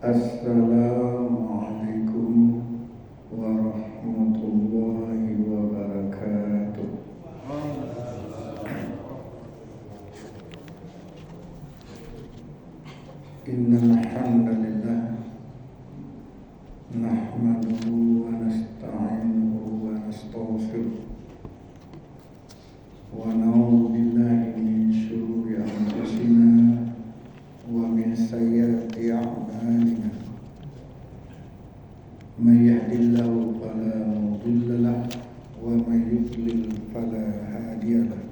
Assalamualaikum warahmatullahi wabarakatuh. Innal hamdalillah nahmaduhu wa nasta'inuhu wa nastaghfiruh wa na'udzu billahi min syururi anfusina wa min sayyiati a'malina. May yahdihillahu fala mudilla lahu wa may yudlil fala hadiya lahu.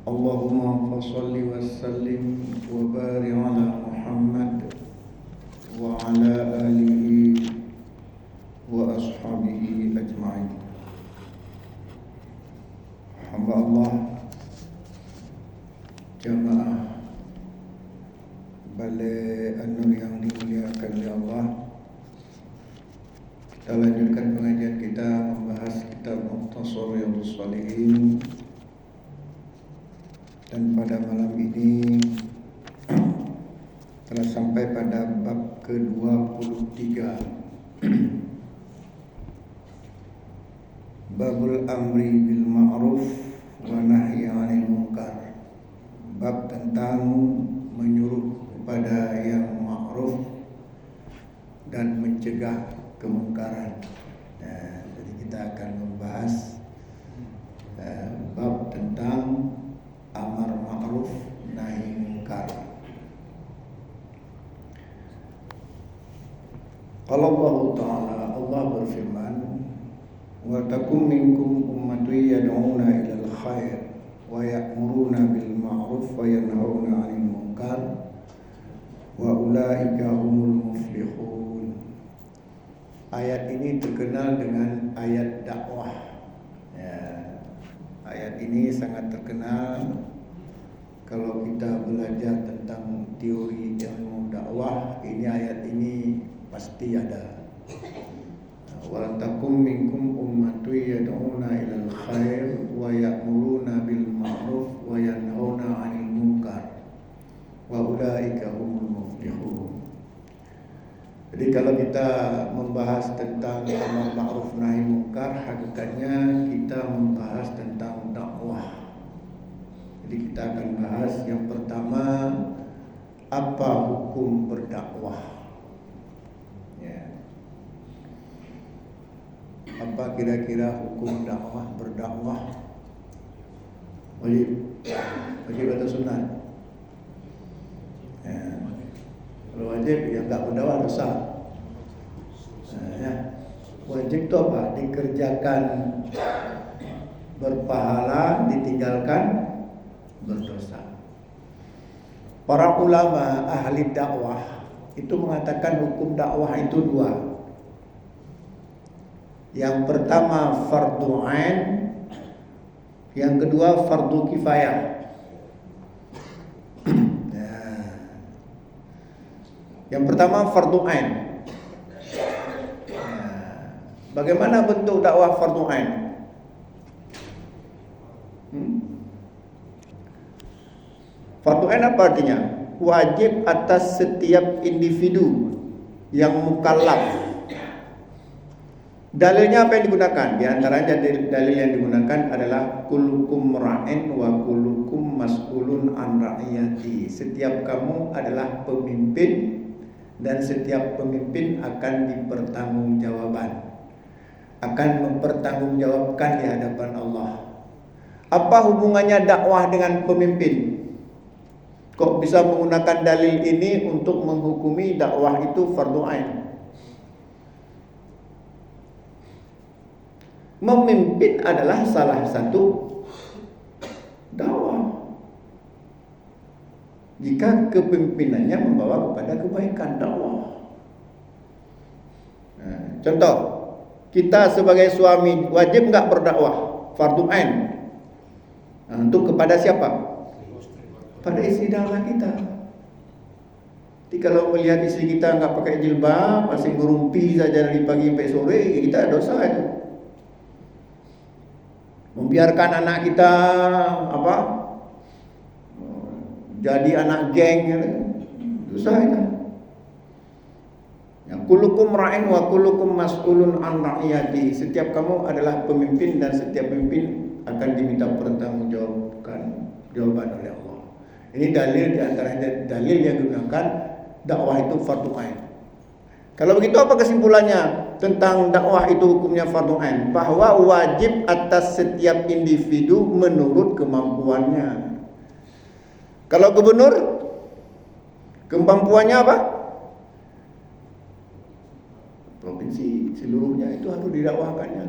Allahumma shalli wa sallim wa barik ala Muhammad wa ala alihi wa ashabihi ajma'in. Hamba Allah, jamaah Balai An-Nur yang dimuliakan oleh Allah, kita lanjutkan pengajian kita membahas kitab Mukhtasar Riyadhus Shalihin. Dan pada malam ini telah sampai pada bab ke-23, Babul Amri bil Ma'ruf wa Nahyi 'anil Munkar. Bab tentang menyuruh kepada yang ma'ruf dan mencegah kemungkaran. Jadi kita akan membahas bab tentang amar ma'ruf nahi munkar. Qala Allah Ta'ala, Allah berfirman, wa takum minkum ummatun yad'una ilal khair wa ya'muruna bil ma'ruf wa yanhauna 'anil munkar wa ulaika humul muflihun. Ayat ini terkenal dengan ayat dakwah. Ayat ini sangat terkenal kalau kita belajar tentang teori ilmu dakwah. Ini ayat ini pasti ada. Wa takum minkum ummatun yad'una ilal khair wa ya'muruna bil ma'ruf wa yanhauna 'anil munkar wa ulaika humul muflihun. Jadi kalau kita membahas tentang amar ma'ruf nahi munkar, hakikatnya kita membahas tentang dakwah. Jadi kita akan bahas yang pertama, apa hukum berdakwah. Apa kira-kira hukum dakwah, berdakwah? Wajib atau sunat? Kalau wajib ya enggak berdakwah dosa. Wajib itu apa? Dikerjakan berpahala, ditinggalkan berdosa. Para ulama ahli dakwah itu mengatakan hukum dakwah itu dua. Yang pertama fardu ain, yang kedua fardu kifayah. Yang pertama fardu ain. Bagaimana bentuk dakwah fardu ain? Fardu ain apa artinya? Wajib atas setiap individu yang mukallaf. Dalilnya apa yang digunakan? Di antaranya dalil yang digunakan adalah kullukum ra'in wa kullukum mas'ulun an ra'iyati. Setiap kamu adalah pemimpin dan setiap pemimpin akan mempertanggungjawabkan di hadapan Allah. Apa hubungannya dakwah dengan pemimpin? Kok bisa menggunakan dalil ini untuk menghukumi dakwah itu fardu ain? Memimpin adalah salah satu dakwah jika kepemimpinannya membawa kepada kebaikan dakwah. Contoh, kita sebagai suami wajib enggak berdakwah fardu ain? Untuk kepada siapa? Pada istri dan anak kita. Jadi kalau melihat istri kita enggak pakai jilbab, masih ngerumpi saja dari pagi sampai sore, kita dosa itu. Membiarkan anak kita jadi anak geng gitu. Susah itu. Ya, kullukum ra'in wa kullukum mas'ulun an ra'iyati. Setiap kamu adalah pemimpin dan setiap pemimpin akan diminta pertanggungjawaban oleh Allah. Ini dalil di antara dalil yang digunakan dakwah itu fardu ain. Kalau begitu apa kesimpulannya tentang dakwah itu hukumnya fardu ain? Bahwa wajib atas setiap individu menurut kemampuannya. Kalau gubernur kemampuannya apa? Provinsi seluruhnya itu harus didakwahkannya.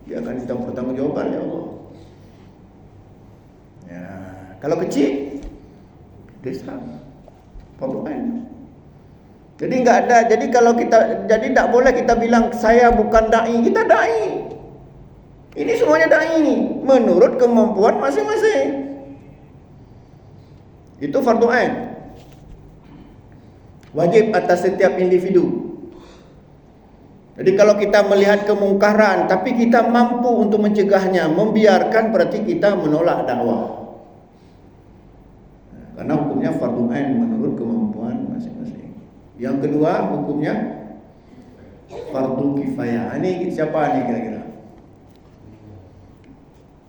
Dia akan minta pertanggungjawaban oleh Allah. Ya, kalau kecil desa fardu ain. Jadi enggak ada. Jadi kalau kita tidak boleh kita bilang saya bukan dai, kita dai. Ini semuanya dai ini menurut kemampuan masing-masing. Itu fardu ain. Wajib atas setiap individu. Jadi kalau kita melihat kemungkaran tapi kita mampu untuk mencegahnya, membiarkan, berarti kita menolak dakwah. Karena hukumnya fardu ain menurut kemampuan masing-masing. Yang kedua hukumnya fardu kifayah. Ini siapa nih kira-kira?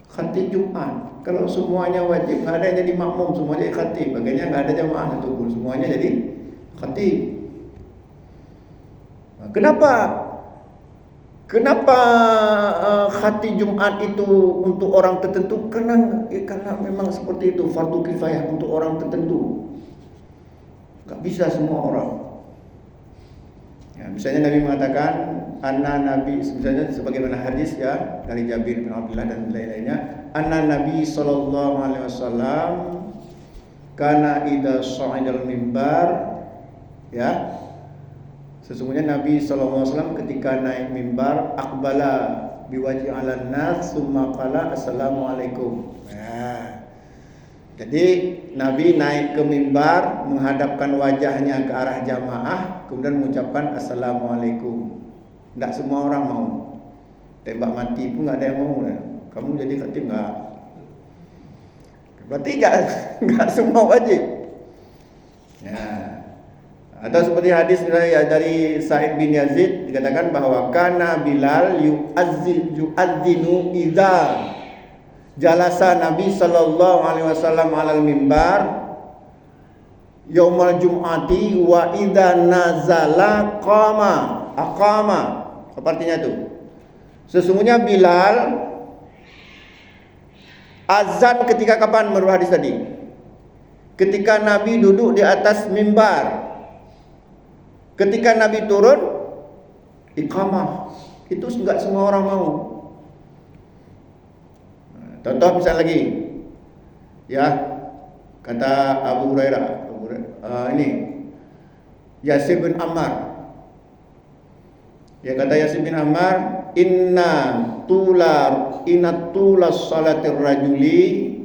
Khatib Jumat. Kalau semuanya wajib, nggak ada yang jadi makmum, semuanya jadi khatib. Bagiannya nggak ada jamaah satu pun, semuanya jadi khatib. Kenapa khatib Jumat itu untuk orang tertentu? Karena memang seperti itu, fardu kifayah untuk orang tertentu. Gak bisa semua orang. Ya, misalnya Nabi mengatakan, Nabi, misalnya sebagaimana hadis ya dari Jabir bin Abdullah dan lain-lainnya, Nabi sallallahu alaihi wasallam kana idza sha'idal mimbar, ya. Sesungguhnya Nabi SAW ketika naik mimbar aqbala biwajhi 'alan nas summa qala assalamualaikum. Nah, jadi Nabi naik ke mimbar menghadapkan wajahnya ke arah jamaah kemudian mengucapkan assalamualaikum. Tidak semua orang mau. Tembak mati pun enggak ada yang mau. Kamu jadi khatib enggak? Berarti enggak semua wajib. Ya. Atau seperti hadis dari Sa'id bin Yazid dikatakan bahwa kana Bilal yu'adzinu idza jalasa Nabi sallallahu alaihi wasallam 'alal mimbar yaumal jum'ati wa idza nazala aqama. Apa artinya itu? Sesungguhnya Bilal azan ketika kapan menurut hadis tadi? Ketika Nabi duduk di atas mimbar. Ketika Nabi turun, iqamah. Itu enggak semua orang mau. Contoh misal lagi, ya kata Abu Hurairah, ini Yasir bin Ammar. Ya kata Yasir bin Ammar, inna tula salatir rajuli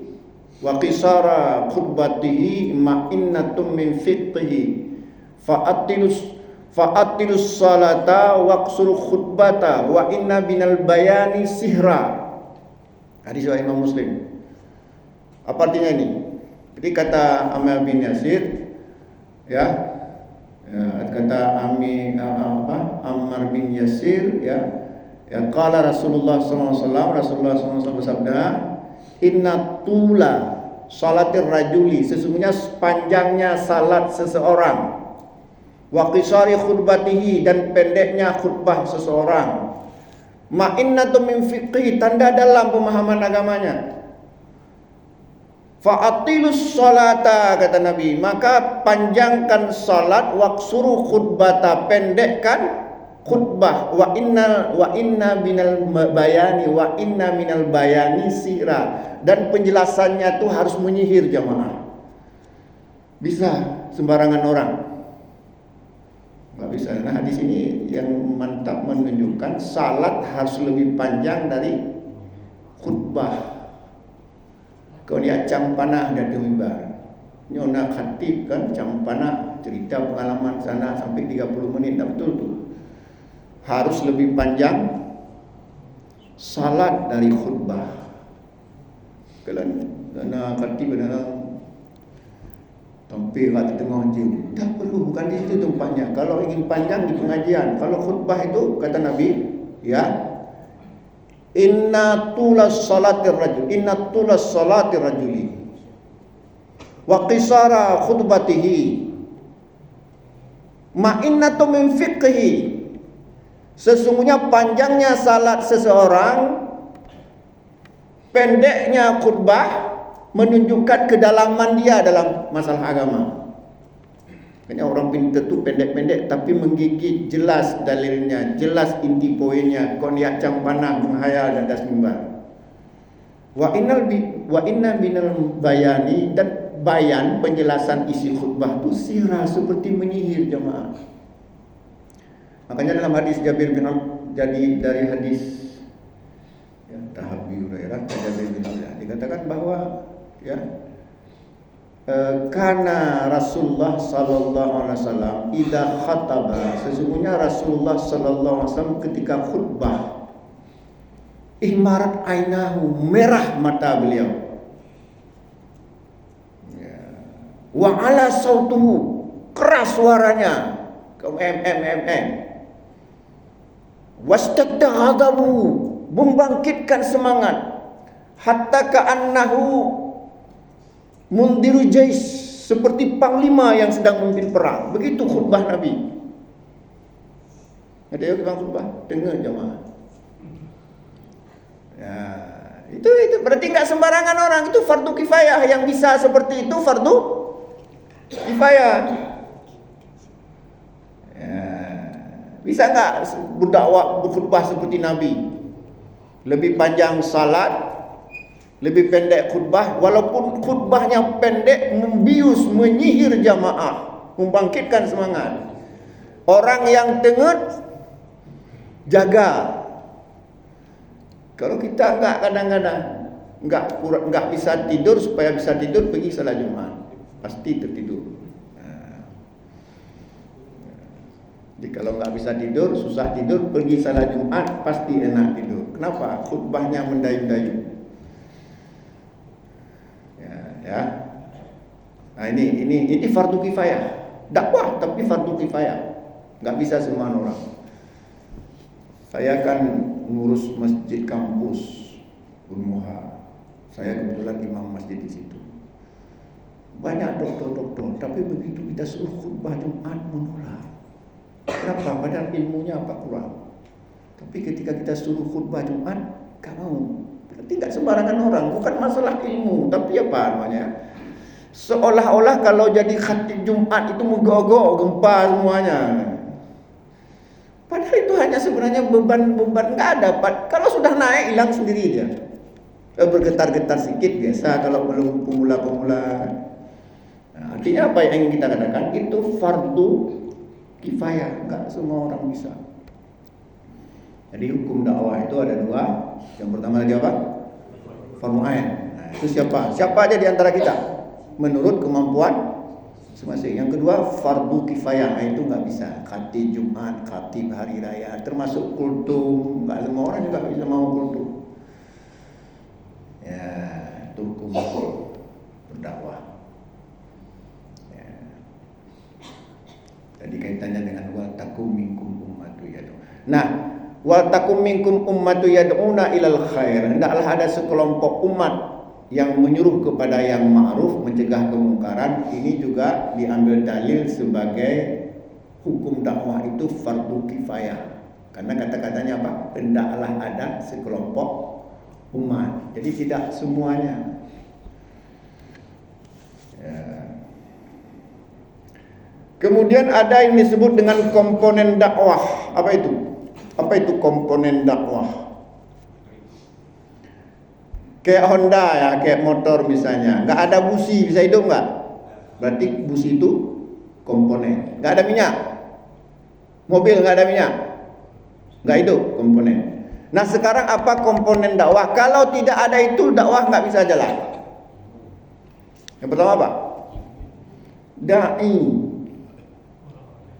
wa qisara khutbatihi ma innatum min fiqhihi fa'atilus salata waqsur khutbata wa inna binal bayani sihra. Hadis riwayat Imam Muslim. Apa artinya ini? Jadi kata Ammar bin Yasir, ya kata Ammar bin Yasir, ya qala Rasulullah SAW bersabda, inna tula salatir rajuli, sesungguhnya sepanjangnya salat seseorang, wa qisari khutbatihi, dan pendeknya khutbah seseorang, ma'innatu min fiqhi, tanda dalam pemahaman agamanya. Fa'atilus salata, kata Nabi, maka panjangkan salat, waqsuru khutbata, pendekkan khutbah, wa inna minal bayani sihra, dan penjelasannya itu harus menyihir jamaah. Bisa sembarangan orang? Nggak bisa. Nah hadis ini yang mantap menunjukkan salat harus lebih panjang dari khutbah. Kau lihat campanah dari mimbar, nyona khatib kan campanah, cerita pengalaman sana sampai 30 menit, tak betul tuh. Harus lebih panjang salat dari khutbah. Kalau khatib Sampai kat tengah jam. Tak perlu, bukan di situ tempatnya. Kalau ingin panjang di pengajian. Kalau khutbah itu kata Nabi, ya, inna tulas salatir rajuli wa qisara khutbatihi ma'innatu min fiqhi. Sesungguhnya panjangnya salat seseorang, pendeknya khutbah menunjukkan kedalaman dia dalam masalah agama. Makanya orang pintar tu pendek-pendek tapi menggigit jelas dalilnya, jelas inti poinnya, konyak campanah menghayal dan atas mimbar. Wa inna minal bayani, dan bayan penjelasan isi khutbah itu sirah seperti menyihir jemaah. Makanya dalam hadis Jabir bin jadi dari hadis Abi Hurairah, Jabir bin Abdullah dikatakan bahwa ya, karena Rasulullah sallallahu alaihi wasallam idza khataba, sesungguhnya Rasulullah sallallahu alaihi wasallam ketika khutbah, ihmarat ainahu, merah mata beliau, ya, wa ala sautuhu, keras suaranya, wastadda ghadabu, membangkitkan semangat, hatta ka'annahu mundiru jais, seperti panglima yang sedang memimpin perang. Begitu khutbah Nabi. Ada yang bilang khutbah, dengar jemaah. Ya, itu berarti enggak sembarangan orang, itu fardu kifayah. Yang bisa seperti itu fardu kifayah. Ya, bisa enggak berdakwah berkhutbah seperti Nabi? Lebih panjang salat, lebih pendek khutbah, walaupun khutbahnya pendek, membius, menyihir jamaah, membangkitkan semangat. Orang yang tengut jaga. Kalau kita enggak, kadang-kadang enggak bisa tidur, supaya bisa tidur pergi salat Jumat, pasti tertidur. Jadi kalau enggak bisa tidur, susah tidur, pergi salat Jumat pasti enak tidur. Kenapa? Khutbahnya mendayu-dayu. Ya. Nah, ini fardu kifayah. Dakwah tapi fardu kifayah. Enggak bisa semua orang. Saya kan ngurus masjid kampus Unmuha. Saya kebetulan imam masjid di situ. Banyak dokter-dokter, tapi begitu kita suruh khutbah Jumat menolak. Kenapa? Padahal ilmunya apa kurang. Tapi ketika kita suruh khutbah Jumat, enggak mau. Berarti enggak sembarangan orang. Bukan masalah ilmu, tapi apa namanya? Seolah-olah kalau jadi khatib Jumat itu menggogok, gempa semuanya. Padahal itu hanya sebenarnya beban enggak ada. Kalau sudah naik hilang sendiri dia. Bergetar-getar sedikit biasa kalau belum pemula-pemula. Nah, artinya apa yang ingin kita katakan? Itu fardu kifayah, enggak semua orang bisa. Jadi hukum dakwah itu ada dua. Yang pertama tadi apa? Fardu ain. Nah, itu siapa? Siapa aja di antara kita? Menurut kemampuan masing-masing. Yang kedua fardu kifayah, itu enggak bisa. Khatib Jumat, khatib hari raya, termasuk kultum, enggak semua orang juga bisa mau kultum. Ya, itu hukum berdakwah. Ya. Jadi kaitannya dengan wal takum minkum ummatu yad'u. Nah, wal takum minkum ummatu yad'una ilal khair. Hendaklah ada sekelompok umat yang menyuruh kepada yang ma'ruf, mencegah kemungkaran. Ini juga diambil dalil sebagai hukum dakwah itu fardu kifayah. Karena kata-katanya apa? Hendaklah ada sekelompok umat. Jadi tidak semuanya. Ya. Kemudian ada yang disebut dengan komponen dakwah. Apa itu? Apa itu komponen dakwah? Kayak Honda ya, kayak motor misalnya. Nggak ada busi, bisa hidup nggak? Berarti busi itu komponen. Nggak ada minyak. Mobil nggak ada minyak, nggak hidup, komponen. Nah sekarang apa komponen dakwah? Kalau tidak ada itu, dakwah nggak bisa jalan. Yang pertama apa? Da'i.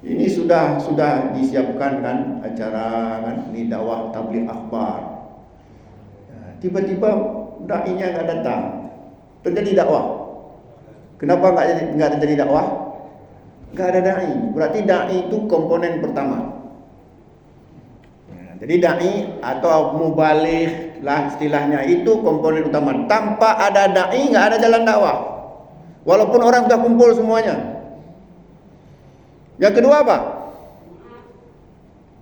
Ini sudah disiapkan kan acara kan, ini dakwah tabligh akhbar. Tiba-tiba da'inya nggak datang, terjadi dakwah. Kenapa nggak terjadi dakwah? Nggak ada dai. Berarti dai itu komponen pertama. Jadi dai atau mubaligh lah istilahnya itu komponen utama. Tanpa ada dai nggak ada jalan dakwah. Walaupun orang sudah kumpul semuanya. Yang kedua apa?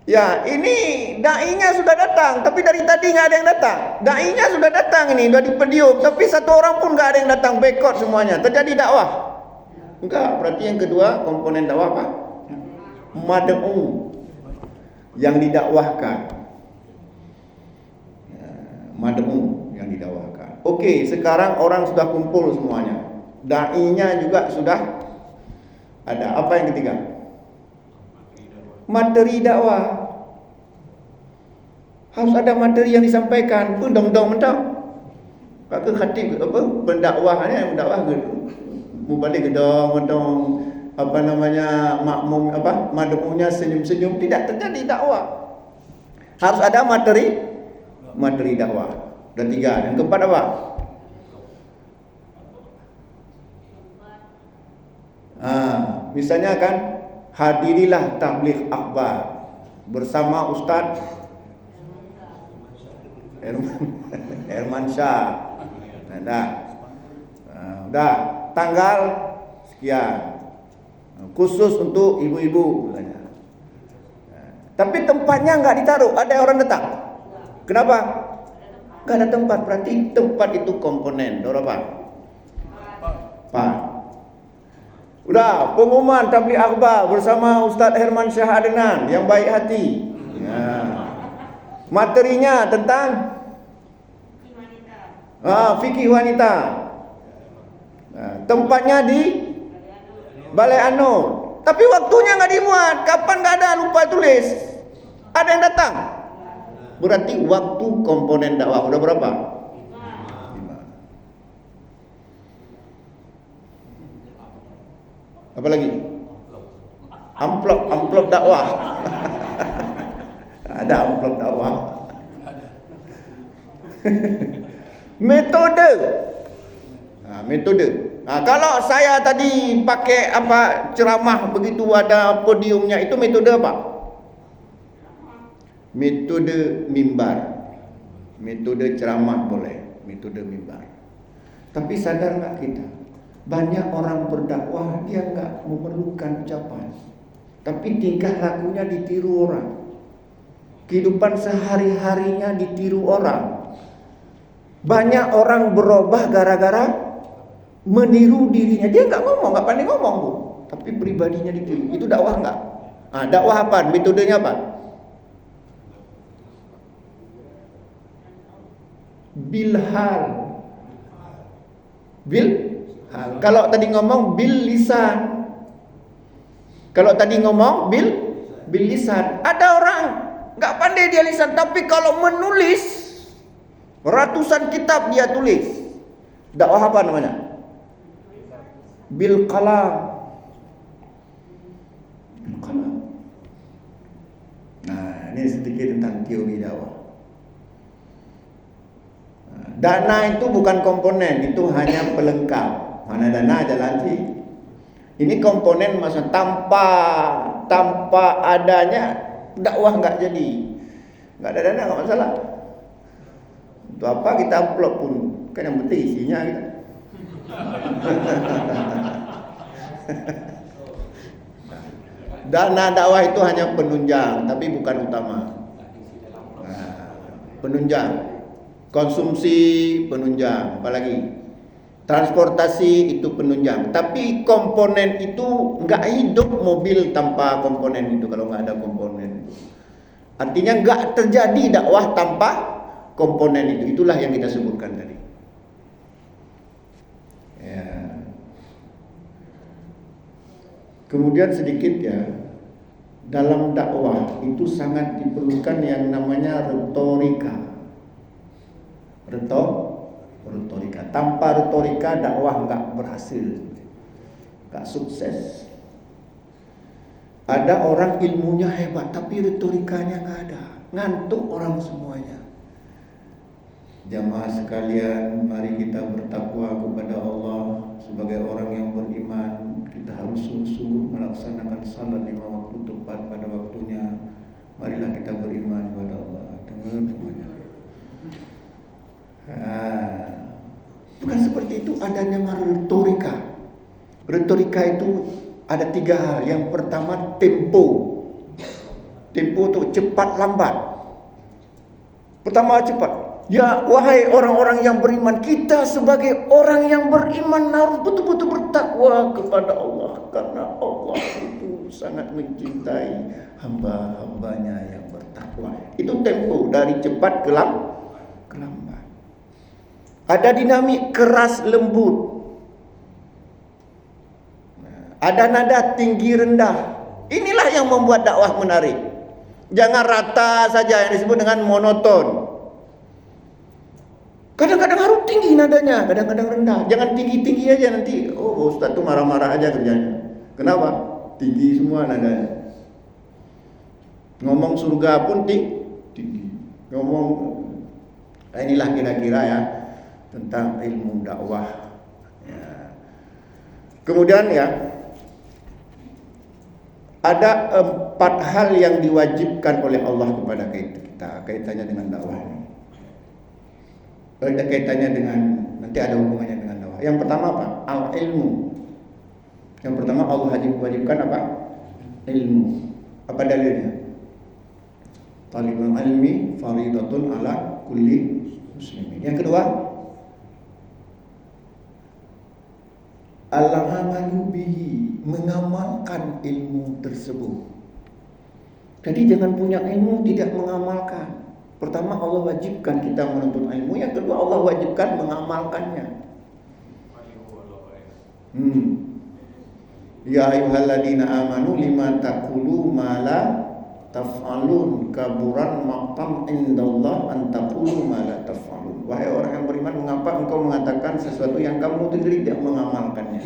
Ya, ini dai-nya sudah datang, tapi dari tadi nggak ada yang datang. Dai-nya sudah datang ini, sudah di podium, tapi satu orang pun nggak ada yang datang, boikot semuanya. Terjadi dakwah? Enggak. Berarti yang kedua komponen dakwah apa? Mad'u, yang didakwahkan. Ya, mad'u yang didakwahkan. Oke, sekarang orang sudah kumpul semuanya. Dai-nya juga sudah ada. Apa yang ketiga? Materi dakwah. Harus ada materi yang disampaikan. Dong Kakak khatib apa pendakwahnya mendakwah mubaligh gedong apa namanya makmum apa mad'unya senyum-senyum, tidak terjadi dakwah. Harus ada materi dakwah. Dan tiga, yang keempat apa? Misalnya kan hadirilah tabligh akbar bersama Ustaz Herman Syah. Udah tanggal sekian khusus untuk ibu-ibu. Tapi tempatnya nggak ditaruh, ada orang datang. Kenapa? Nggak ada tempat. Berarti tempat itu komponen. Berapa? 4. Udah, pengumuman tabligh akbar bersama Ustaz Herman Syah Adenan yang baik hati. Ya. Materinya tentang fikih wanita. Tempatnya di Balai Anur. Tapi waktunya nggak dimuat. Kapan nggak ada, lupa tulis. Ada yang datang. Berarti waktu komponen dakwah udah berapa? 5. Apa lagi? Amplop dakwah. Ada amplop dakwah. Metode. Metode. Kalau saya tadi pakai apa ceramah begitu ada podiumnya, itu metode apa? Metode mimbar. Metode ceramah boleh, metode mimbar. Tapi sadar nggak kita? Banyak orang berdakwah dia nggak memerlukan ucapan, tapi tingkah lakunya ditiru orang. Kehidupan sehari-harinya ditiru orang. Banyak orang berubah gara-gara meniru dirinya. Dia nggak ngomong, nggak pandai ngomong, Bu. Tapi pribadinya ditiru. Itu dakwah nggak? Dakwah apa? Metodenya apa? Bilhal. Kalau tadi ngomong bil lisan. Kalau tadi ngomong bil lisan. Ada orang nggak pandai dia lisan, tapi kalau menulis ratusan kitab dia tulis. Dakwah apa namanya? Bil qalam. Nah, ini sedikit tentang teori dakwah. Dana itu bukan komponen, itu hanya pelengkap. Mana dana ada lagi. Ini komponen masa tanpa adanya dakwah nggak jadi. Nggak ada dana nggak masalah. Untuk apa kita upload pun kan yang penting isinya kita. Dana dakwah itu hanya penunjang, tapi bukan utama. Penunjang. Konsumsi penunjang, apalagi transportasi itu penunjang. Tapi komponen itu nggak hidup mobil tanpa komponen itu. Kalau nggak ada komponen itu, artinya nggak terjadi dakwah tanpa komponen itu. Itulah yang kita sebutkan tadi. Ya. Kemudian sedikit ya, dalam dakwah itu sangat diperlukan yang namanya retorika. Retorika. Tanpa retorika dakwah nggak berhasil, nggak sukses. Ada orang ilmunya hebat tapi retorikanya nggak ada, ngantuk orang semuanya. Jamaah sekalian, mari kita bertakwa kepada Allah sebagai orang yang salat 5 waktu tepat pada waktunya. Marilah kita beriman kepada Allah. Dengar semuanya. Bukan seperti itu adanya retorika. Retorika itu ada 3 hal. Yang pertama tempo. Tempo itu cepat lambat. Pertama cepat. Ya wahai orang-orang yang beriman, kita sebagai orang yang beriman harus betul-betul bertakwa kepada Allah, karena Allah itu sangat mencintai hamba-hambanya yang bertakwa. Itu tempo dari cepat ke lambat. Ada dinamik keras lembut. Ada nada tinggi rendah. Inilah yang membuat dakwah menarik. Jangan rata saja, yang disebut dengan monoton. Kadang-kadang harus tinggi nadanya, kadang-kadang rendah. Jangan tinggi-tinggi aja, nanti ustaz tuh marah-marah aja kerjanya. Kenapa? Tinggi semua nadanya. Ngomong surga pun tinggi. Ngomong inilah kira-kira ya tentang ilmu dakwah. Ya. Kemudian ya, ada 4 hal yang diwajibkan oleh Allah kepada kita, kaitannya dengan dakwah ini. Ada kaitannya dengan, nanti ada hubungannya dengan dakwah. Yang pertama apa? Al-ilmu. Yang pertama Allah wajibkan apa? Ilmu. Apa dalilnya? Talibul ilmi faridatun ala kulli muslimin. Yang kedua, al-amalu bihi, mengamalkan ilmu tersebut. Jadi jangan punya ilmu tidak mengamalkan. Pertama Allah wajibkan kita menuntut ilmu, yang kedua Allah wajibkan mengamalkannya. Ya ayyuhalladzina amanu lima taqulu ma la taf'alun, kaburan maqtam indallah an taqulu ma la taf'alun. Wahai orang yang beriman, mengapa engkau mengatakan sesuatu yang kamu sendiri tidak mengamalkannya?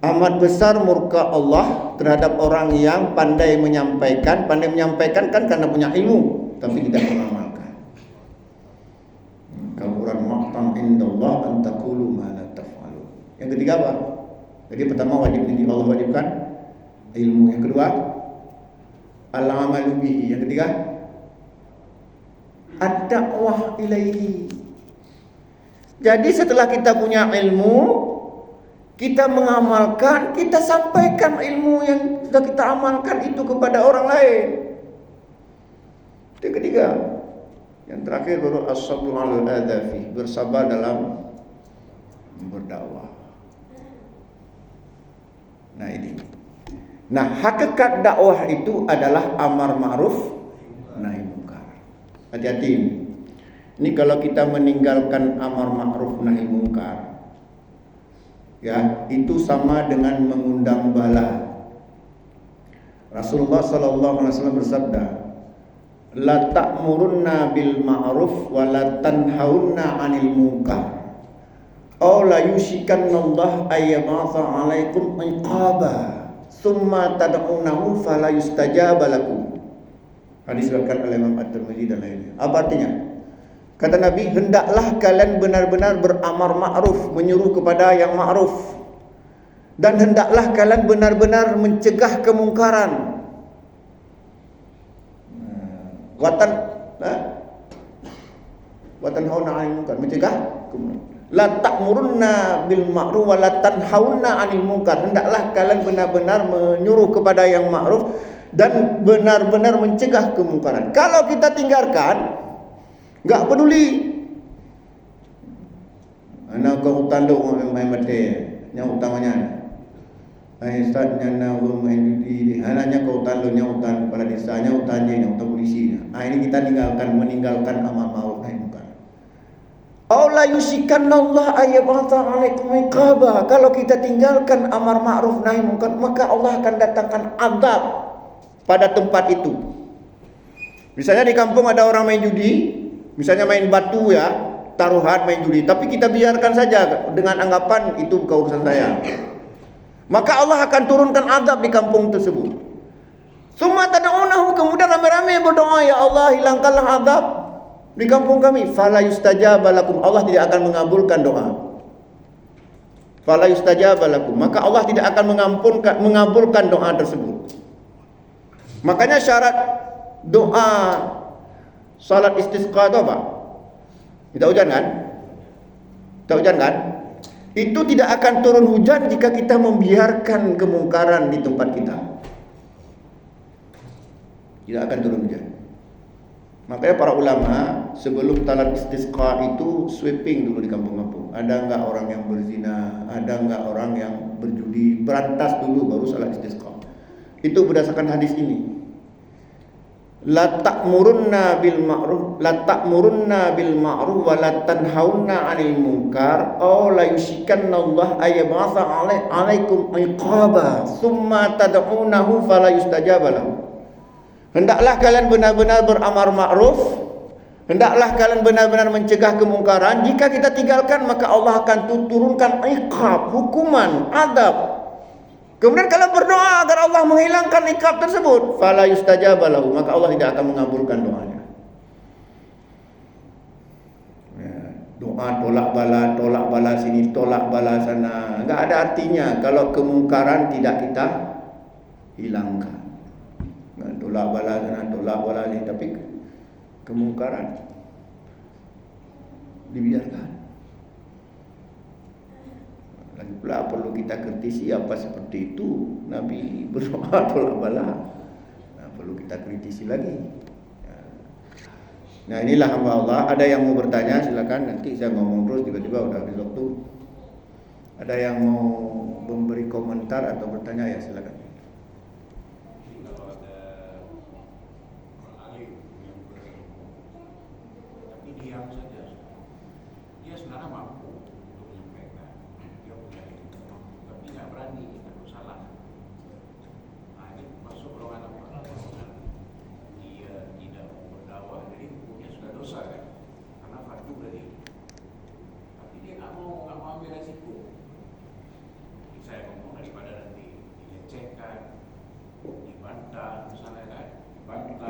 Amat besar murka Allah terhadap orang yang pandai menyampaikan. Pandai menyampaikan kan karena punya ilmu, tapi tidak mengamalkan. Kaburan maqtam indallah an taqulu ma la taf'alun. Yang ketiga apa? Jadi pertama wajib ini Allah wajibkan ilmu. Yang kedua al-amalu bihi. Yang ketiga ad-da'wah ilaihi. Jadi setelah kita punya ilmu, kita mengamalkan, kita sampaikan ilmu yang sudah kita amalkan itu kepada orang lain. Yang ketiga, yang terakhir baru as-sabru 'alal adafi, bersabar dalam berdakwah. Nah ini. Nah, hakikat dakwah itu adalah amar ma'ruf nahi munkar. Hati-hati ini. Ini kalau kita meninggalkan amar ma'ruf nahi munkar, ya, itu sama dengan mengundang bala. Rasulullah sallallahu alaihi wasallam bersabda, la ta'murunna bil ma'ruf wa la tanhaunna 'anil munkar. Aw la yushikanallahu ayyab'atha 'alaikum iqaba summa tad'unahu fala yustajaba lakum. Hadis diriwayatkan oleh Imam At-Tirmidzi dan lainnya. Apa artinya? Kata Nabi, hendaklah kalian benar-benar beramar ma'ruf, menyuruh kepada yang ma'ruf, dan hendaklah kalian benar-benar mencegah kemungkaran. Watan hauna 'anil munkar, mencegah kemungkaran. La ta'murunna bil ma'ruf wa la tanhauna 'anil munkar. Hendaklah kalian benar-benar menyuruh kepada yang ma'ruf dan benar-benar mencegah kemungkaran. Kalau kita tinggalkan, enggak peduli. Ana kau tanduk main mate, yang utamanya. Ustaznya nahu main di anaknya kau tanduknya utan kepala desanya, utannya utan polisi. Ini kita meninggalkan amar ma'ruf nahi munkar. Allah yusikanallah ayyabata 'alaikum iqaba. Kalau kita tinggalkan amar ma'ruf nahi munkar, maka Allah akan datangkan azab pada tempat itu. Misalnya di kampung ada orang main judi, misalnya main batu ya, taruhan main judi, tapi kita biarkan saja dengan anggapan itu bukan urusan saya. Maka Allah akan turunkan azab di kampung tersebut. Summa tad'unahu, kemudian ramai-ramai berdoa, ya Allah hilangkanlah azab di kampung kami. Fala yustajaba lakum, Allah tidak akan mengabulkan doa. fala yustajaba lakum, maka Allah tidak akan mengabulkan doa tersebut. Makanya syarat doa salat istisqa itu apa? Kita hujan kan? Kita hujan kan? Itu tidak akan turun hujan jika kita membiarkan kemungkaran di tempat kita. Tidak akan turun hujan. Makanya para ulama sebelum salat istisqa itu sweeping dulu di kampung-kampung. Ada enggak orang yang berzina, ada enggak orang yang berjudi, berantas dulu baru salat istisqa. Itu berdasarkan hadis ini. La ta'murunna bil ma'ruf wa la tanhauna 'anil munkar aw la yushikanna Allah ayyab'atha 'alaikum iqaba thumma tad'unahu fala yustajaba lahu. Hendaklah kalian benar-benar beramar ma'ruf, hendaklah kalian benar-benar mencegah kemungkaran. Jika kita tinggalkan, maka Allah akan turunkan iqab, hukuman, azab. Kemudian kalian berdoa agar Allah menghilangkan iqab tersebut, fala yustajaba lahu, maka Allah tidak akan mengabulkan doanya. Ya, doa tolak bala sini, tolak bala sana, enggak ada artinya kalau kemungkaran tidak kita hilangkan. Tolak bala sana, tolak bala sini, tapi kemungkaran dibiarkan. Lagi pula perlu kita kritisi apa seperti itu. Nabi berdoa tolak bala. Nah, perlu kita kritisi lagi. Nah, inilah hamba Allah. Ada yang mau bertanya silakan. Nanti saya ngomong terus tiba-tiba udah habis waktu. Ada yang mau memberi komentar atau bertanya ya silakan.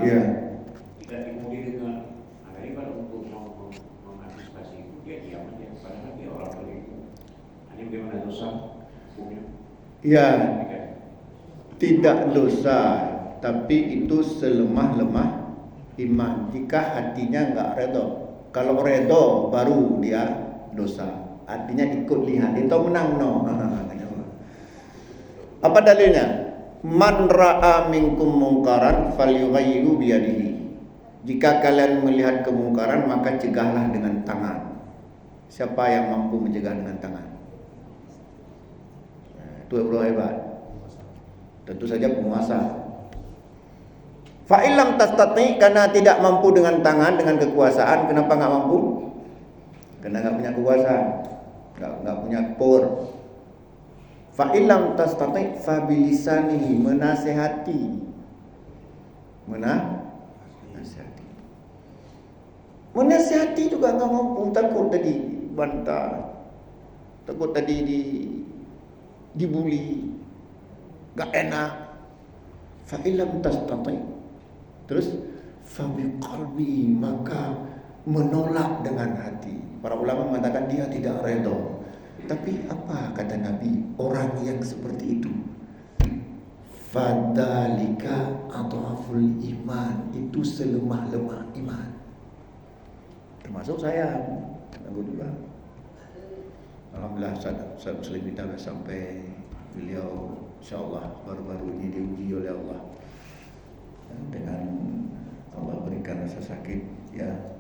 Iya. Tidak dimulai dengan ini kalau untuk mengantisipasi itu dia diam aja, padahal dia orang beriman. Ini bagaimana dosa hukumnya? Iya. Tidak dosa, tapi itu selemah-lemah iman. Jika hatinya enggak redo. Kalau redo baru dia dosa. Artinya ikut lihat itu menang no. Apa dalilnya? Man ra'a minkum mungkaran falyughayyiru biyadihi. Jika kalian melihat kemungkaran maka cegahlah dengan tangan. Siapa yang mampu mencegah dengan tangan? Itu bro hebat. Tentu saja penguasa. Fa illam tastati, karena tidak mampu dengan tangan, dengan kekuasaan. Kenapa enggak mampu? Karena enggak punya kekuasaan, enggak punya power. Fa illam tastati fa bilisanihi, menasehati. Menasehati juga enggak mampu, takut tadi bantah. Takut tadi dibuli. Enggak enak. Fa illam tastati. Terus fa biqalbi, maka menolak dengan hati. Para ulama mengatakan dia tidak redha. Tapi apa kata Nabi? Orang yang seperti itu, fadzalika adhaful iman, itu selemah-lemah iman. Termasuk saya, aku juga. Alhamdulillah saat muslim kita sampai beliau insyaallah baru-baru ini diuji oleh Allah. Dengan Allah berikan rasa sakit, ya.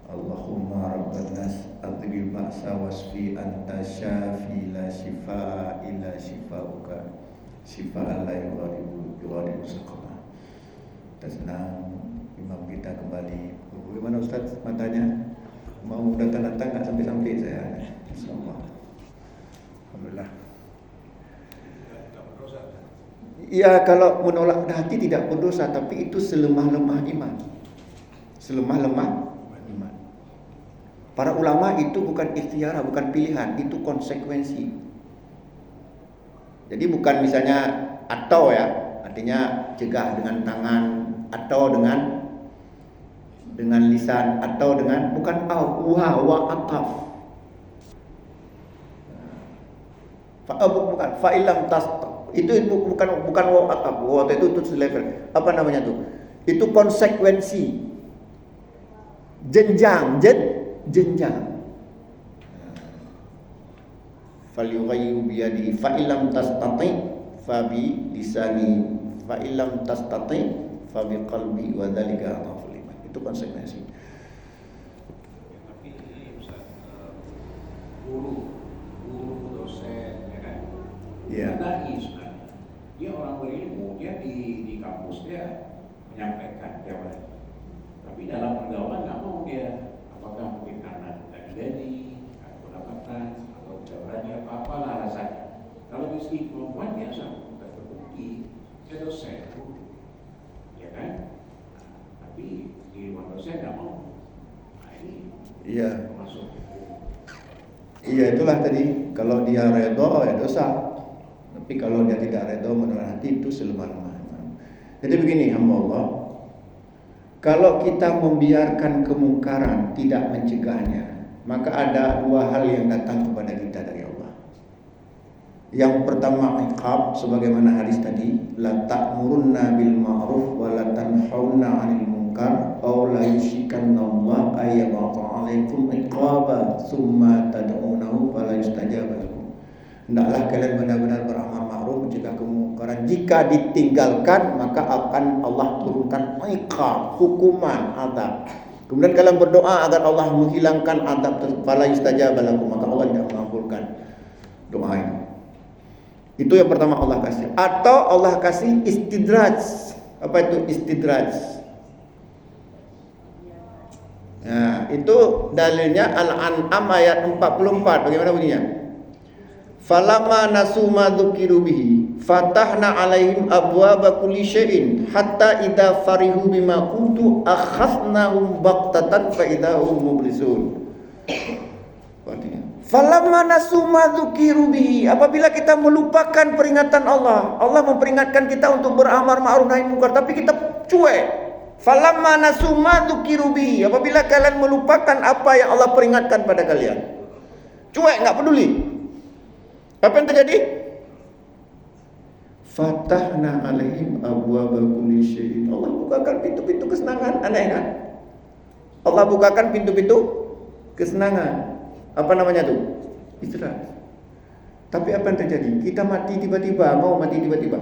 Allahumma rabban nas adhibil ba'sa wasfi anta syafi la shifaa illa shifauka shifaan la yughadiru saqama. Kita senang imam kita kembali. Bagaimana Ustaz matanya? Mau datang-datang enggak sampai-sampai saya? Insyaallah. Alhamdulillah. Ya, kalau menolak hati tidak berdosa, tapi itu selemah-lemah iman. Selemah-lemah iman. Para ulama itu bukan ikhtiar, bukan pilihan, itu konsekuensi. Jadi bukan misalnya atau ya, artinya cegah dengan tangan atau dengan lisan atau dengan bukan wa ataf. Bukan fa'ilam tas itu bukan waktu itu level apa namanya tuh, itu konsekuensi jenjang. Falyughayyiru biyadihi fa'ilam tastati fabi lisani fa'ilam tastati fabi qalbi wa dzalika adhaful iman. Itu konsekuensi. Tapi ini Ustaz, guru dosen ya kan? Iya. Dai sebenarnya. Dia orang berilmu, dia di kampus dia menyampaikan jawaban. Tapi dalam pergaulan nggak mau dia, apakah mungkin karena dari gaji atau pendapatan atau jawabannya apa-apalah alasannya. Kalau di segi kemampuan biasa sudah terbukti, dia dosen, ya kan? Tapi di luar dosen nggak mau. Nah ini Iya. masuk. Iya, itulah tadi, kalau dia redho ya dosa. Tapi kalau dia tidak redho menurut hati itu selemah-lemahnya. Jadi begini hamba Allah, kalau kita membiarkan kemungkaran tidak mencegahnya, maka ada dua hal yang datang kepada kita dari Allah. Yang pertama iqab, sebagaimana hadis tadi, la ta'murunna bil ma'ruf wa la tanhauna 'anil munkar aw la yushikanna Allah ayyabata 'alaikum iqaba thumma tad'unahu fala yustajaba lakum. Hendaklah kalian benar-benar beramal ma'ruf, mencegah kemungkaran. Jika ditinggalkan maka akan Allah turunkan iqab, hukuman, azab. Kemudian kalian berdoa agar Allah menghilangkan azab tersebut, fala yustajaba lakum, maka Allah tidak mengabulkan doa ini. Itu yang pertama Allah kasih. Atau Allah kasih istidraj. Apa itu istidraj? Nah, itu dalilnya Al-An'am ayat 44. Bagaimana bunyinya? Falamma nasu ma dzukiru bihi fatahna 'alaihim abwaaba kulli syai'in hatta idza farihu bima utu akhadnahum baqtatan fa idza hum mublisun. Artinya, falamma nasu ma dzukiru bihi, apabila kita melupakan peringatan Allah, Allah memperingatkan kita untuk beramal ma'ruf nahi munkar tapi kita cuek. Falamma nasu ma dzukiru bihi, apabila kalian melupakan apa yang Allah peringatkan pada kalian, cuek, enggak peduli. Apa yang terjadi? Fatahna alaihim abwaaba kulli syai'in. Allah bukakan pintu-pintu kesenangan. Aneh kan? Allah bukakan pintu-pintu kesenangan. Apa namanya tuh? Istirahat. Tapi apa yang terjadi? Kita mati tiba-tiba, mau mati tiba-tiba.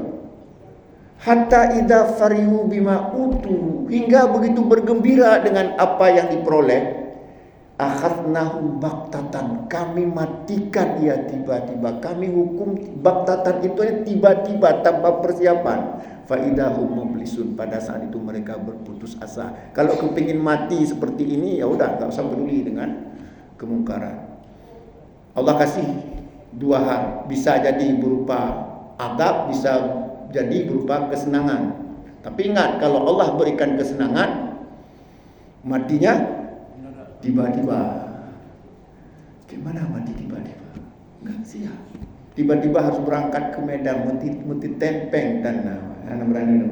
Hatta idza farihu bima utu, hingga begitu bergembira dengan apa yang diperoleh, akhadnahum baqtatan, kami matikan ia tiba-tiba. Kami hukum baqtatan itu tiba-tiba tanpa persiapan. Fa idahum mublisun, pada saat itu mereka berputus asa. Kalau kepingin mati seperti ini, ya udah, enggak usah peduli dengan kemungkaran. Allah kasih dua hal, bisa jadi berupa adab, bisa jadi berupa kesenangan. Tapi ingat, kalau Allah berikan kesenangan, matinya tiba-tiba. Gimana mati tiba-tiba? Enggak siap. Tiba-tiba harus berangkat ke Medan, meti tempeng dan berani.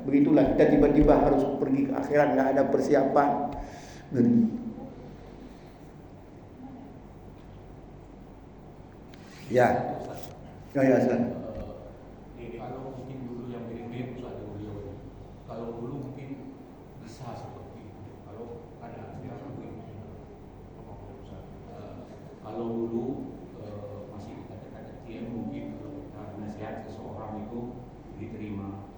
Begitulah kita tiba-tiba harus pergi ke akhirat, enggak ada persiapan. Ya. Ya, silakan. Kalau mungkin dulu yang mirip-mirip ada beliau. Kalau dulu mungkin bisa seperti itu. Kalau ada mungkin kalau dulu masih kata-kata kecil mungkin nasihat seseorang itu diterima.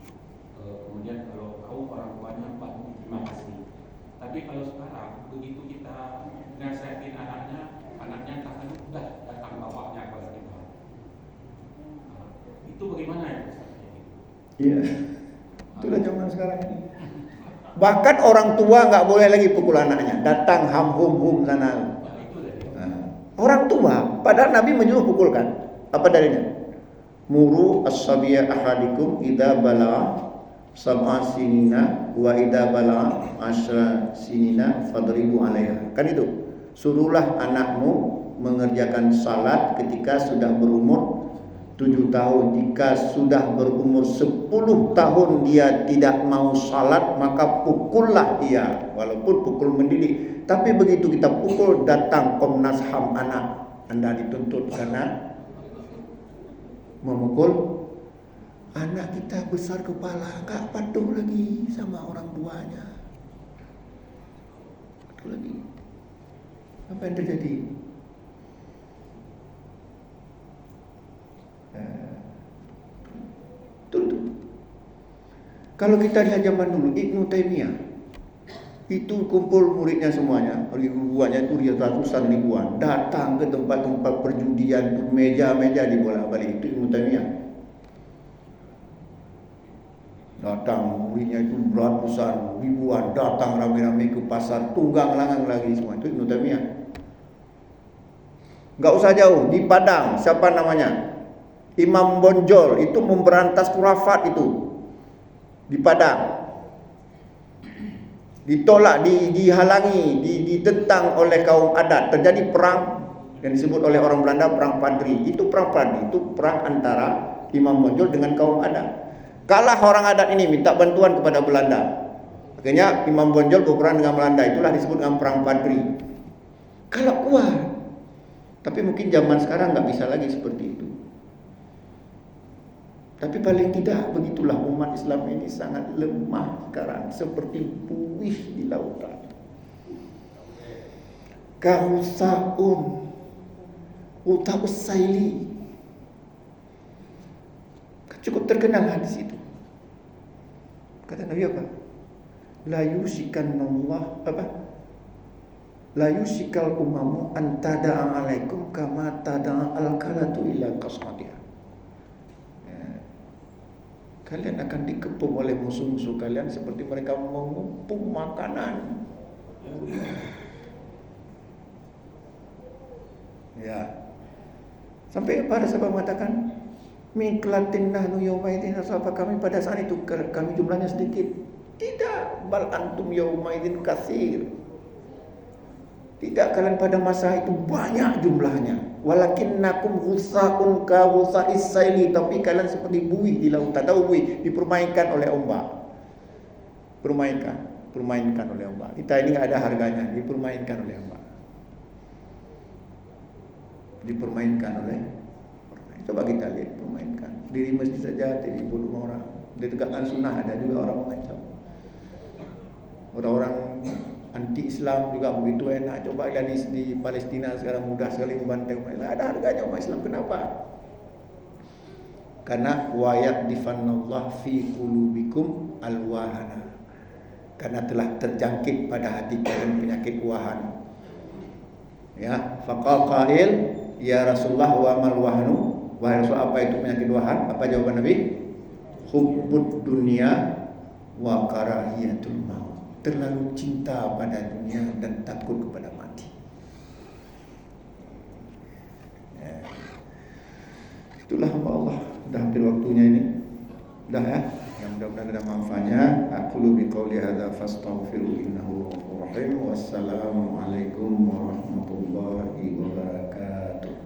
Kemudian kalau kau orang tuanya Pak, terima kasih. Tapi kalau sekarang begitu kita nasihatin anaknya katanya udah datang bapaknya kepada kita. Itu bagaimana ya? Iya. Itulah zaman sekarang ini. Bahkan orang tua nggak boleh lagi pukul anaknya. Datang hum sana. Orang tua, padahal Nabi menyuruh pukulkan. Apa dalilnya? Muru as-sabiyya ahadikum idza balagha sab'a sinina wa idza balagha 10 sinina fadribu 'alaiha. Kan itu. Suruhlah anakmu mengerjakan salat ketika sudah berumur 7 tahun. Jika sudah berumur 10 tahun dia tidak mau salat, maka pukullah dia, walaupun pukul mendidik. Tapi begitu kita pukul, datang Komnas HAM anak, Anda dituntut karena memukul anak kita besar kepala, nggak patuh lagi sama orang tuanya. Patuh lagi. Apa yang terjadi? Tuh. Kalau kita lihat zaman dulu, Ibnu Taimiyah itu kumpul muridnya semuanya, ribuannya itu ratusan ribuan, datang ke tempat-tempat perjudian, meja-meja dibolak-balik. Itu Ibnu Taimiyah. Datang muridnya itu ratusan ribuan, datang rame-rame ke pasar, tunggang langang lagi semua. Itu Ibnu Taimiyah. Enggak usah jauh, di Padang, siapa namanya? Imam Bonjol itu memberantas khurafat itu di Padang. Ditolak, dihalangi, ditentang oleh kaum adat. Terjadi perang yang disebut oleh orang Belanda perang Padri. Itu perang Padri, itu perang antara Imam Bonjol dengan kaum adat. Kalah orang adat ini minta bantuan kepada Belanda. Akhirnya Imam Bonjol berperang dengan Belanda. Itulah disebut dengan perang Padri. Kalau kuat. Tapi mungkin zaman sekarang nggak bisa lagi seperti itu. Tapi paling tidak begitulah umat Islam ini sangat lemah sekarang, seperti buih di lautan. Kausaun utaussaili. Cukup terkenal hadis itu. Kata Nabi apa? La yusikanallah apa? La yusikal umamu antada'a alaikum kama tada'a al-kalatu ila qasmatiha. Kalian akan dikepung oleh musuh-musuh kalian seperti mereka mengepung makanan. Ya. Sampai para sahabat mengatakan, "Miklatin nahnu yawma idzin", sahabat kami pada saat itu kami jumlahnya sedikit. Tidak, bal antum yawma idzin katsir. Tidak, kalian pada masa itu banyak jumlahnya. Walakinnakum ghusaun ka ghusa'is saili, tapi kalian seperti buih di lautan. Tahu buih dipermainkan oleh ombak. Permainkan oleh ombak. Kita ini enggak ada harganya, dipermainkan oleh ombak. Dipermainkan oleh orang. Coba kita lihat permainkan. Di masjid saja dibuat orang. Di tegakkan sunnah ada juga orang macam. Orang-orang anti Islam juga begitu enak. Coba lihat di Palestina sekarang mudah sekali membantai umat Islam. Ada harganya umat Islam. Kenapa? Karena wayat difannallah fi qulubikum alwahana. Karena telah terjangkit pada hati kalian penyakit wahan. Ya, faqal qail ya Rasulullah wa mal wahnu. Wahai Rasul, apa itu penyakit wahan? Apa jawaban Nabi? Hubbud dunya wa karahiyatul maut. Terlalu cinta pada dunia dan takut kepada mati. Ya. Itulah hamba Allah. Dah hampir waktunya ini. Dah ya. Yang mudah-mudahan ada manfaatnya. Aqulu biqauli hadza fastaghfiru innahu ghafurur rahim. Wassalamualaikum warahmatullahi wabarakatuh.